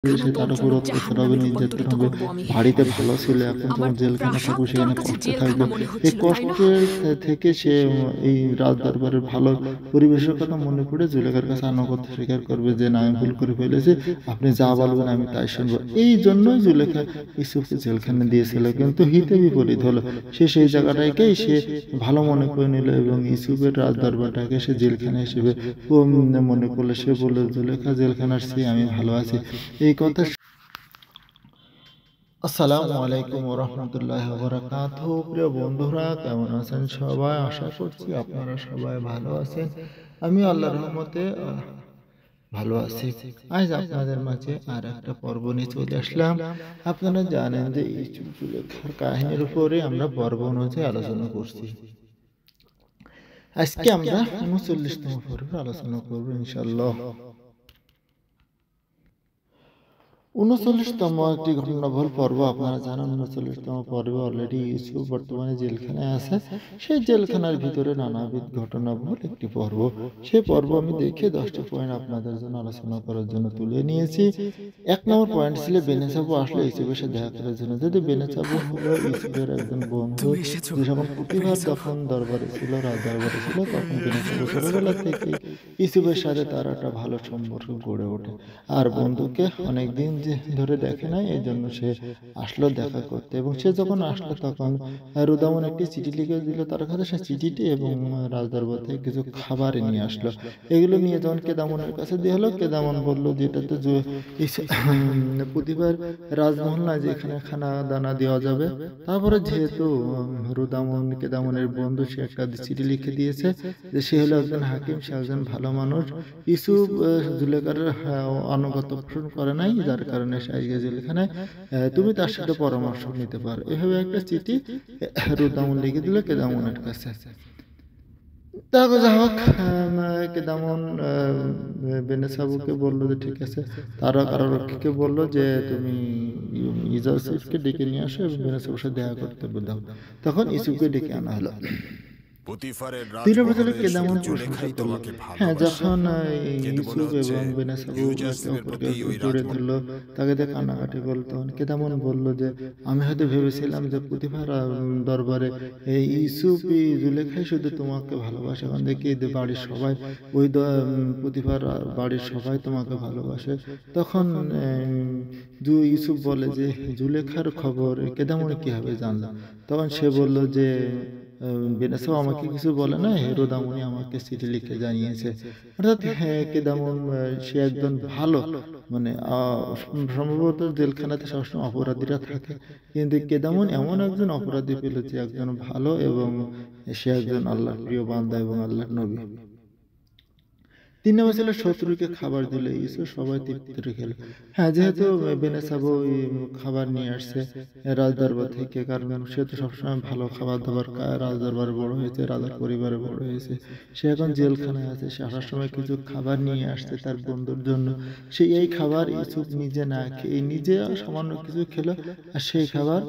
খানা সে তোর তার উপর জন্য অত্যাচার হবে, জাহান্নামে নির্যাতন রূপান্তরিত হবে। করব আমি। হ্যাঁ, বাড়িতে ভালো ছিল, এখন আমার যখন জেলখানা প্রাসাদ থাকবে তোর সেখানে কাছে কষ্টে জেলখানা থাকবে। মনে এই হচ্ছিল, তাই না? কষ্টের থেকে সে এই রাজদরবারের ভালো পরিবেশের কথা মনে পড়ে জুলেখার কাছে আনুগত্য স্বীকার করবে যে, "না, আমি ভুল করে ফেলেছি। আপনি যা বলবেন আমি তাই শুনবো।" এই জন্যই জুলেখা ইউসুফকে জেলখানায় দিয়েছিল। কিন্তু হিতে বিপরীত হলো। সে সেই জায়গাটাকেই সে ভালো মনে করে নিল এবং ইউসুফের রাজদরবারটাকে সে জেলখানা হিসেবে মনে করলো। সে বলল, "জুলেখা জেলখানার চেয়ে আমি ভালো আছি।" এই কথা আসসালামু আলাইকুম ওয়া রাহমাতুল্লাহি ওয়া বারাকাতুহু। প্রিয় বন্ধুরা, কেমন আছেন সবাই? আশা করছি আপনারা সবাই ভালো আছেন। আমি আল্লাহর রহমতে ভালো আছি। আজ আপনাদের মাঝে আর একটা পর্ব নিয়ে চলে আসলাম। আপনারা জানেন যে ইউসুফ জুলেখার কাহিনীর উপরে আমরা পর্ব অনুযায়ী আলোচনা করছি। আজকে আমরা ৩৯তম পর্বে আলোচনা করব ইনশাআল্লাহ। ৩৯তম একটি ঘটনাবহুল পর্ব। আপনারা জানেন ৩৯তম পর্বে অলরেডি ইউসুফ বর্তমানে জেলখানায় আছে। সেই জেলখানার ভিতরে নানাবিধ ঘটনাবহুল একটি পর্ব। সেই পর্ব আমি দেখে ১০টি পয়েন্ট আপনাদের জন্য আলোচনা করার জন্য তুলে নিয়েছি। ১ নম্বর পয়েন্ট ছিল বেনেসাবু আসলে ইউসুফের সাথে দেখা করার জন্য। যদি বেনেসাবু হলো ইউসুফের একজন বন্ধু, তুমি এসেছো, যে যখন পুতিফার পেরেছো। তখন দরবারে ছিল, রাজ দরবারে ছিল, তখন বেনেসাবু ছোটবেলা থেকে ইউসুফের সাথে তার একটা ভালো সম্পর্ক গড়ে ওঠে। আর বন্ধুকে অনেকদিন ধরে দেখে নাই, এই জন্য সে আসলো দেখা করতে। এবং সে যখন আসলো তখন রুদামন একটি চিঠি লিখে দিল তার কাছে, সে চিঠিটি এবং রাজদরবার থেকে কিছু খাবার নিয়ে আসলো। এগুলো নিয়ে যখন কেদামনের কাছে দিয়ে হলো, কেদামন বলল যে এটাতে প্রতিবার রাজমহল নয় যে এখানে খানা দানা দেওয়া যাবে। তারপরে যেহেতু রুদামন কেদামনের বন্ধু, সে একটা চিঠি লিখে দিয়েছে যে সে হলো একজন হাকিম, সে একজন ভালো মানুষ। ইউসুফ জুলেখার আনুগত্য পোষণ করে নাই, যার কারণে সে আজকে জেলখানায়। তুমি তার সাথে পরামর্শ নিতে পারো। এভাবে একটা চিঠি রুদামন লিখে দিল কেদামনের কাছে। তারপর যা হোক, কেদামন বেনেসাবুকে বললো যে ঠিক আছে। তারা কারারক্ষীকে বললো যে তুমি ইউসুফকে ডেকে নিয়ে আসো এবং বেনেসাবুর সাথে দেখা করতে দাও। তখন ইউসুফকে ডেকে আনা হলো। পুতিফারের ২ নম্বর ছিল রাজমহলে শুধু কেদামন প্রশংসা জুলেখাই করলো। তোমাকে হ্যাঁ, ভালোবাসে, যখন কিন্তু মনে ইউসুফ হচ্ছে এবং বেনেসাবু একে ইউজারশিপের অপরকে প্রতি ওই জড়িয়ে রাজমহল। ধরলো, তাকে দিয়ে কান্নাকাটি করলো, তখন কেদামন বলল যে আমি হয়তো ভেবেছিলাম যে পুতিফার দরবারে এই ইউসুফই জুলেখাই শুধু তোমাকে ভালোবাসে, এখন দেখি যে বাড়ির সবাই ওই পুতিফার বাড়ির সবাই তোমাকে ভালোবাসে। তখন ইউসুফ বলে যে জুলেখার খবর কেদামন কিভাবে জানলো? তখন সে বলল যে বেনেসাও আমাকে কিছু বলে না, রোদামনি আমাকে চিঠি লিখে জানিয়েছে। অর্থাৎ হ্যাঁ, কেদামন সে একজন ভালো, মানে সম্ভবত জেলখানাতে সবসময় অপরাধীরা থাকে, কিন্তু কেদামন এমন একজন অপরাধী পেল যে একজন ভালো এবং সে একজন আল্লাহর প্রিয় বান্দা এবং আল্লাহর নবী। ৩ নম্বর ছিল শত্রুকে খাবার দিলে ইউসুফ সবাই তৃপ্তিতে খেলো। হ্যাঁ, যেহেতু বেনেসাবু খাবার নিয়ে আসছে রাজদরবার থেকে, কারণ সে তো সবসময় ভালো খাবার দাবার খায়, রাজদরবারে বড় হয়েছে, রাজার পরিবারে বড় হয়েছে। সে এখন জেলখানায় আছে, সে আসার সময় কিছু খাবার নিয়ে আসছে তার বন্ধুর জন্য। সে এই খাবার ইউসুফ নিজে না খেয়ে নিজে সামান্য কিছু খেলো, আর সেই খাবার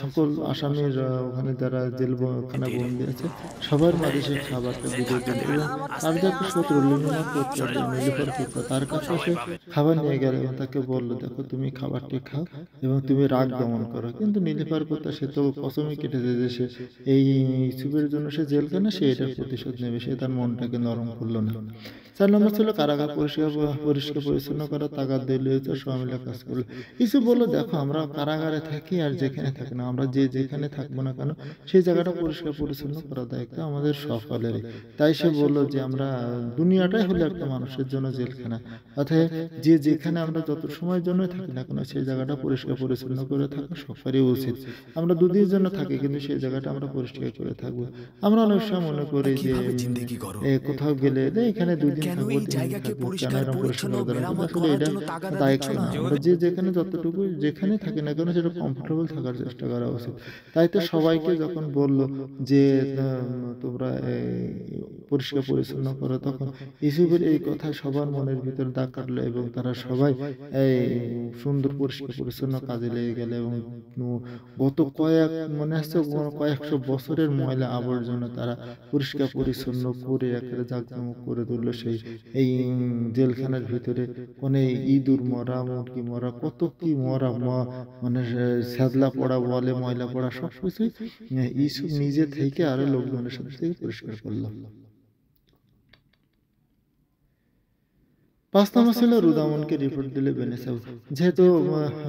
সকল আসামির ওখানে যারা জেলখানায় বন্দী আছে সবার মাঝে সেই খাবারটা বিলিয়ে দিল। এবং তার যে একটা শত্রু লিমনের পুত্র, যে নীলুফার পুত্র, তার কাছে সে খাবার নিয়ে গেল এবং তাকে বলল, দেখো তুমি খাবারটি খাও এবং তুমি রাগ দমন করো। কিন্তু নীলুফার পুত্র সে তো কসমই কেটেছে যে সে এই ইউসুফের জন্য সে জেলখানা, সে এটার প্রতিশোধ নেবে, সে তার মনটাকে নরম করলো না। ৪ নম্বর ছিল কারাগার পরিষ্কার পরিষ্কার পরিচ্ছন্ন করার তাগাদ দিল, সবাই মিলে কাজ করলো। ইউসুফ বললো, দেখো আমরা কারাগারে থাকি আর যেখানে থাকি না, আমরা যে যেখানে থাকবো না কেন সেই জায়গাটা পরিষ্কার পরিচ্ছন্ন করার দায়িত্ব আমাদের সকলেরই। তাই সে বলল যে আমরা দুনিয়াটাই হলো একটা মানুষের জন্য জেলখানা, অর্থাৎ যে যেখানে আমরা যত সময়ের জন্য থাকি না কেন সেই জায়গাটা পরিষ্কার পরিচ্ছন্ন করে থাকা সবারই উচিত। আমরা দুদিনের জন্য থাকি কিন্তু সেই জায়গাটা আমরা পরিষ্কার করে থাকবো। আমরা অনেক সময় মনে করি যে কিভাবে জিন্দেগি করো? কোথাও গেলে এখানে ২ দিন কেন থাকবো, এই ৩ দিন জায়গাকে থাকবো, কেন পরিষ্কার এরকম পরিষ্কার পরিচ্ছন্ন করে দেন, কিন্তু মেরামত আসলে করার এটা জন্য তাগাদা দিচ্ছ দায়িত্ব না? না। আমরা যে যেখানে যতটুকু যেখানে থাকি না কেন সেটা কমফোর্টেবল থাকার চেষ্টা করা উচিত। তাই তো সবাইকে যখন বলল যে তোমরা পরিষ্কার পরিচ্ছন্ন করো, তখন ইউসুফের এই কথা সবার মনের ভিতর দাগ কাটলো এবং তারা সবাই এই সুন্দর পরিষ্কার পরিচ্ছন্ন কাজে লেগে গেল। এবং গত মনে হচ্ছে কয়েকশো বছরের ময়লা আবর্জনা তারা পরিষ্কার পরিচ্ছন্ন করে একেবারে জাঁকজমক করে তুললো। সে এই জেলখানার ভিতরে অনেক ইঁদুর মরা, মুরগি মরা, কত কি মরা, মানে শ্যাদলা পড়া, বলে ময়লা পড়া, সবকিছুই ইউসুফ নিজে থেকে আরো লোকজনের সাথে থেকে পরিষ্কার করলো। 5 নম্বর ছিল রুদামনকে রিপোর্ট দিলে বেনেসাবু। যেহেতু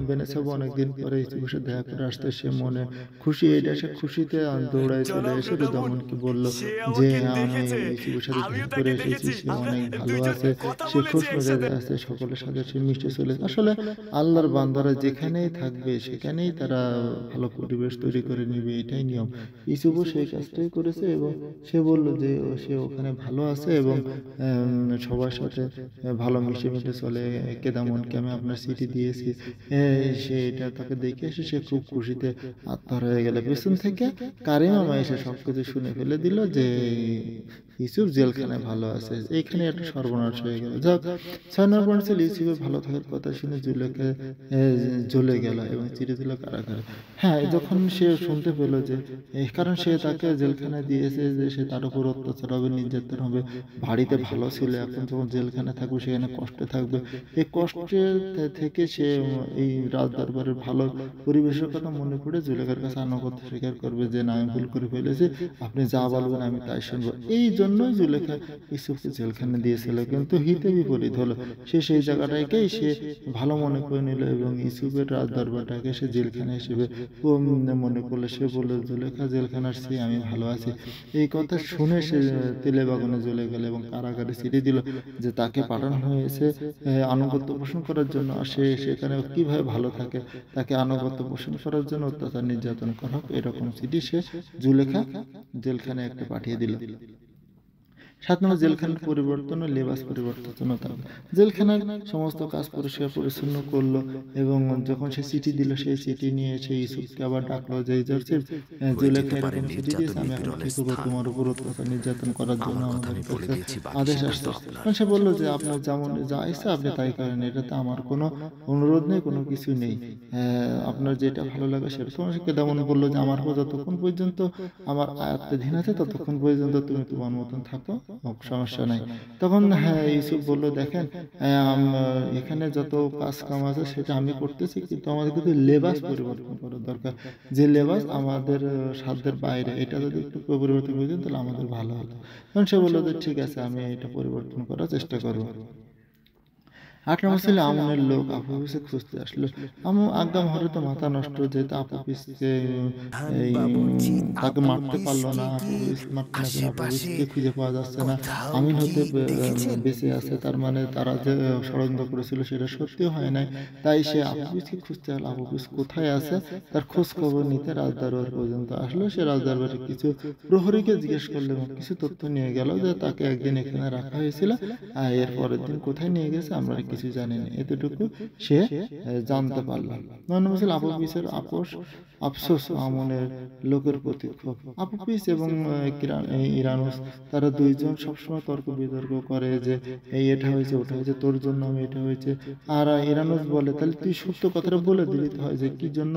বেনেসাবু অনেকদিন পরে ইউসুফের সাথে দেখা করে আসতে, সে মনে খুশি, এটা সে খুশিতে দৌড়ায় চলে এসে রুদামনকে বলল যে আমি ইউসুফের সাথে দেখা করে এসেছি, সে অনেক ভালো আছে, সে খুশ মেজাজে আছে, সকলের সাথে সে মিশে চলে। আসলে আল্লাহর বান্দারা যেখানেই থাকবে সেখানেই তারা ভালো পরিবেশ তৈরি করে নিবে, এটাই নিয়ম। ইউসুফও সেই কাজটাই করেছে এবং সে বলল যে সে ওখানে ভালো আছে এবং সবার সাথে ভালো মিশে মিশে চলে। কেদামনকে আমি আপনার চিঠি দিয়েছি, সে এটা তাকে দেখে এসে সে খুব খুশিতে আত্মহারা হয়ে গেল। পেছন থেকে কারিম মামা এসে সবকিছু শুনে ফেলে দিল যে ইউসুফ জেলখানায় ভালো আছে। এইখানে একটা সর্বনাশ হয়ে গেল। যাক, 6 নম্বর ছিল ইউসুফের ভালো থাকার কথা শুনে জুলেখা জ্বলে গেল এবং চিঠি দিল কারাগারে। হ্যাঁ, যখন সে শুনতে পেল যে কারণ সে তাকে জেলখানায় দিয়েছে যে সে তার উপর অত্যাচার হবে, নির্যাতন হবে, বাড়িতে ভালো ছিল, এখন যখন জেলখানায় থাকবে সেখানে কষ্টে থাকবে। এই কষ্টের থেকে সে এই রাজ দরবারের ভালো পরিবেশের কথা মনে পড়ে জুলেখার কাছে আনুগত্য স্বীকার করবে যে না, আমি ভুল করে ফেলেছি, আপনি যা বলবেন আমি তাই শুনবো। এই জন্যই জুলেখা ইউসুফকে জেলখানে দিয়েছিল। কিন্তু হিতে বিপরীত হলো, সে সেই জায়গাটাকেই সে ভালো মনে করে নিল এবং ইউসুফের রাজ দরবারটাকে সে জেলখানা হিসেবে মনে করলো। সে বলল জুলেখা জেলখানার চেয়ে আমি ভালো আছি। এই কথা শুনে সে তেলে বাগানে জ্বলে গেল এবং কারাগারে চিঠি দিল যে তাকে পাঠানো হয়েছে আনুগত্য পোষণ করার জন্য, আর সে সেখানে কিভাবে ভালো থাকে, তাকে আনুগত্য পোষণ করার জন্য অত্যাচার নির্যাতন করা হোক, এরকম চিঠি সে জুলেখা জেলখানায় একটা পাঠিয়ে দিল। 7 নম্বর জেলখানার পরিবর্তন ও লেবাস পরিবর্তনতা। জেলখানার সমস্ত কাজ পরিষ্কার পরিচ্ছন্ন করলো এবং যখন সে চিঠি দিল সেই চিঠি নিয়ে সে ইউসুফকে আবার ডাকলো যে জোসেফ, জুলেখা এরকম চিঠি দিয়েছে, আমি এখন কি করবো, তোমার উপর অত্যাচার নির্যাতন করার জন্য আমাদের কাছে আদেশ আসছে। তখন সে বললো যে আপনার যেমন যা ইচ্ছা আপনি তাই করেন, এটাতে আমার কোনো অনুরোধ নেই, কোনো কিছু নেই, আপনার যেটা ভালো লাগে সেটা। তখন সে কেদামন বললো যে আমার যতক্ষণ পর্যন্ত আমার আয়াত্তাধীন আছে ততক্ষণ পর্যন্ত তুমি তোমার মতন থাকো, সমস্যা নাই। তখন হ্যাঁ ইউসুফ বলল দেখেন, এখানে যত কাজ কাম আছে সেটা আমি করতেছি, কিন্তু আমাদের কিন্তু লেবাস পরিবর্তন করার দরকার, যে লেবাস আমাদের সাধ্যের বাইরে, এটা যদি একটু পরিবর্তন করে দিন তাহলে আমাদের ভালো হতো। তখন সে বললো যে ঠিক আছে, আমি এটা পরিবর্তন করার চেষ্টা করবো। 8 নম্বর ছিল আমনের লোক আফুপিসকে খুঁজতে আসলো। আমু আজ্ঞা মহারত মাথা নষ্ট, যেহেতু আফুপিসকে তাকে মারতে পারলো না, আফুপিস মারতে না পেরে আফুপিসকে খুঁজে পাওয়া যাচ্ছে না। আমিন হতে বেঁচে আছে, তার মানে তারা যে ষড়যন্ত্র করেছিল সেটা সত্যিও হয় নাই। তাই সে আফুপিসকে খুঁজতে হলো, আফুপিস কোথায় আছে তার খোঁজ খবর নিতে রাজদরবার পর্যন্ত আসলো। সে রাজদরবারে কিছু প্রহরীকে জিজ্ঞেস করলো এবং কিছু তথ্য নিয়ে গেল যে তাকে একদিন এখানে রাখা হয়েছিল, আর এর পরের দিন কোথায় নিয়ে গেছে আমরা কিছু জানি না, এতটুকু সে জানতে পারল। 9 নম্বর ছিল আফুপিসের আফসোস আমনের লোকের প্রতি ক্ষোভ। আফুপিস এবং ইরানুস তারা দুইজন সবসময় তর্ক বিতর্ক করে যে এই এটা হয়েছে ওটা হয়েছে, তোর জন্য আমি এটা হয়েছে। আর ইরানুস বলে তাহলে তুই সত্য কথাটা বলে দিলি তো হয়, যে কি জন্য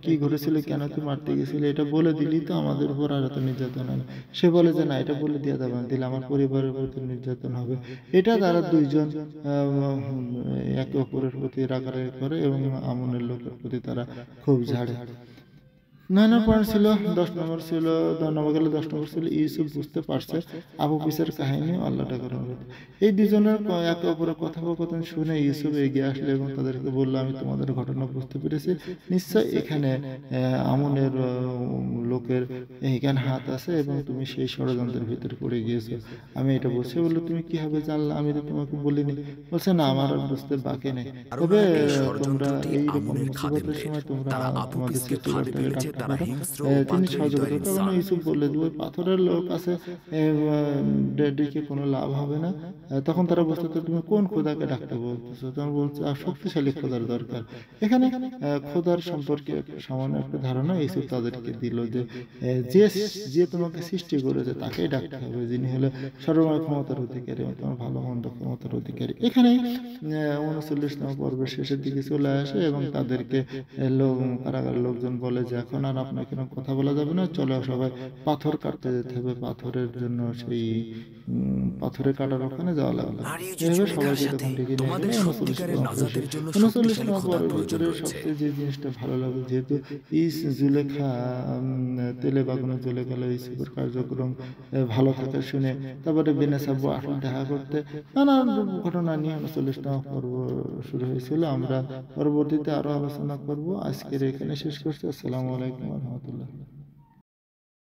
কি ঘটেছিল, কেন তুই মারতে গেছিলি, এটা বলে দিলি তো আমাদের উপর আর এত নির্যাতন হবে। সে বলে যে না, এটা বলে দিয়ে যাবে না, দিলে আমার পরিবারের প্রতি নির্যাতন হবে। এটা তারা দুইজন একে অপরের প্রতি রাগারাগি করে এবং আমনের লোকের প্রতি তারা খুব ঝাড়ে। 9 নম্বর ছিল 10 নম্বর ছিল 10 নম্বর গেলে 10 নম্বর ছিল ইউসুফ বুঝতে পারছে আফুপিসের কাহিনী আল্লাহ টাকার অনুরোধ। এই দুজনের একে অপরের কথোপকথন শুনে ইউসুফ এগিয়ে আসলো এবং তাদেরকে বললো আমি তোমাদের ঘটনা বুঝতে পেরেছি, নিশ্চয় এখানে আমনের লোকের এখানে হাত আছে এবং তুমি সেই ষড়যন্ত্রের ভিতরে পড়ে গিয়েছো। আমি এটা বলছি, বললো তুমি কিভাবে জানলা, আমি তো তোমাকে বলিনি। বলছে না, আমার আর বুঝতে বাকি নেই, তবে তোমরা এইরকম মুসিবতের সময় তোমরা তোমাদের সৃষ্টিকর্তাকে তিনি সহযোগিতা করবেন। ইউসুফ বললেন ওই পাথরের লোক আছে, ডেকে কোনো লাভ হবে না। তখন তারা বলছে তুমি কোন খোদাকে ডাকতে বলতেছো? তখন বলছে শক্তিশালী খোদার দরকার। এখানে খোদার সম্পর্কে সামান্য একটা ধারণা ইউসুফ তাদেরকে দিল যে যে তোমাকে সৃষ্টি করেছে তাকেই ডাকতে হবে, যিনি হলো সর্বময় ক্ষমতার অধিকারী এবং তোমার ভালো মন্দ ক্ষমতার অধিকারী। এখানে 39 নম্বর পর্বের শেষের দিকে চলে আসে এবং তাদেরকে কারাগারের লোকজন বলে যে এখন আর আপনাকে এরকম কথা বলা যাবে না, চলো সবাই পাথর কাটতে যেতে হবে। পাথরের জন্য সেই পাথরে কাটার ওখানে যাওয়া লাগলো। আর এই যে এইভাবে জুলেখার সবাইকে সাথে তখন ডেকে নিয়ে তোমাদের গেলে 39 সত্যিকারের তম পর্বে। নাজাতের জন্য 39 শক্তিশালী তম খোদার পর্বের প্রয়োজন ভিতরে রয়েছে। সবচেয়ে যে জিনিসটা ভালো লাগে, যেহেতু জুলেখা তেলে বাগানে চলে গেল ইউসুফের কার্যক্রম ভালো থাকে শুনে, তারপরে বেনেসাবু আসলে দেখা করতে, নানান ঘটনা নিয়ে 39 তম পর্ব শুরু হয়েছিল। আমরা পরবর্তীতে আরো আলোচনা করব। আজকের এখানে শেষ করছি। আসসালামু আলাইকুম ওয়া রাহমাতুল্লাহ।